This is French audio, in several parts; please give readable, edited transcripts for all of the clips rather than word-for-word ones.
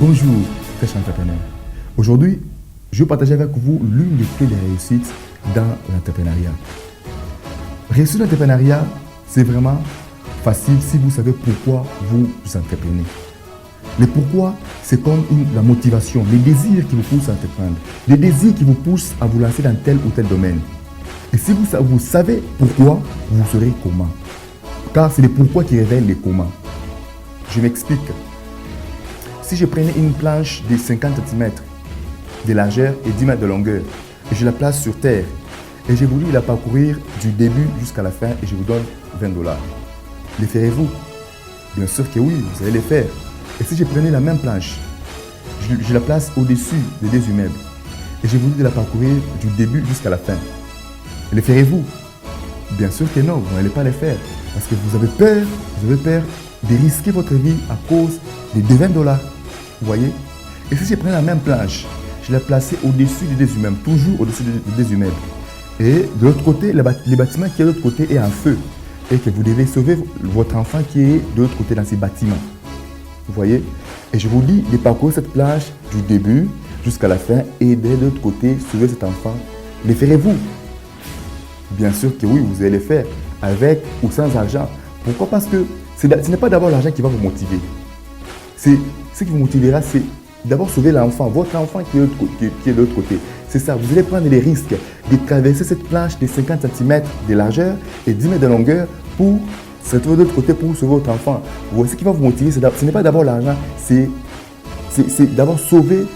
Bonjour, très cher entrepreneur. Aujourd'hui, je vais partager avec vous l'une des clés de réussite dans l'entrepreneuriat. Réussir l'entrepreneuriat, c'est vraiment facile si vous savez pourquoi vous entreprenez. Le pourquoi, c'est comme la motivation, les désirs qui vous poussent à entreprendre, les désirs qui vous poussent à vous lancer dans tel ou tel domaine. Et si vous savez pourquoi, vous saurez comment. Car c'est le pourquoi qui révèle les comment. Je m'explique. Si je prenais une planche de 50 cm de largeur et 10 mètres de longueur et je la place sur terre et j'ai voulu la parcourir du début jusqu'à la fin et je vous donne $20, les ferez-vous? Bien sûr que oui, vous allez les faire. Et si je prenais la même planche, je la place au-dessus des deux immeubles et j'ai voulu la parcourir du début jusqu'à la fin, les ferez-vous? Bien sûr que non, vous n'allez pas les faire parce que vous avez peur de risquer votre vie à cause des $20. Vous voyez? Et si je prenais la même planche, je la plaçais au-dessus des deux immeubles, toujours au-dessus des deux immeubles. Et de l'autre côté, le bâtiment qui est de l'autre côté est en feu. Et que vous devez sauver votre enfant qui est de l'autre côté dans ces bâtiments. Vous voyez? Et je vous dis de parcourir cette planche du début jusqu'à la fin et de l'autre côté, sauver cet enfant. Les ferez-vous? Bien sûr que oui, vous allez les faire, avec ou sans argent. Pourquoi? Parce que ce n'est pas d'abord l'argent qui va vous motiver. Ce qui vous motivera, c'est d'abord sauver l'enfant, votre enfant qui est de l'autre côté. C'est ça, vous allez prendre les risques de traverser cette planche de 50 cm de largeur et 10 mètres de longueur pour se retrouver de l'autre côté pour sauver votre enfant. Vous voyez, ce qui va vous motiver, ce n'est pas d'abord l'argent, c'est d'abord sauver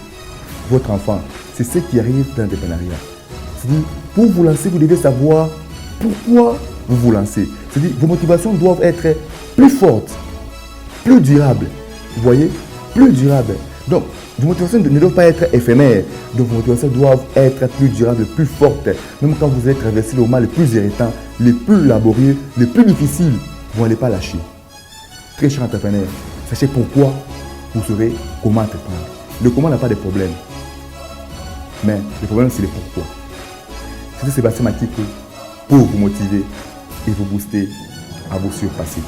votre enfant. C'est ce qui arrive dans l'entrepreneuriat. C'est-à-dire, pour vous lancer, vous devez savoir pourquoi vous vous lancez. C'est-à-dire, vos motivations doivent être plus fortes, plus durables. Vous voyez? Plus durables. Donc, vos motivations ne doivent pas être éphémères. Donc, vos motivations doivent être plus durables, plus fortes. Même quand vous allez traverser les moments les plus irritants, les plus laborieux, les plus difficiles, vous n'allez pas lâcher. Très cher entrepreneur, sachez pourquoi, vous saurez comment entreprendre. Le comment n'a pas de problème. Mais le problème, c'est le pourquoi. C'est Sébastien Makiko pour vous motiver et vous booster à vous surpasser.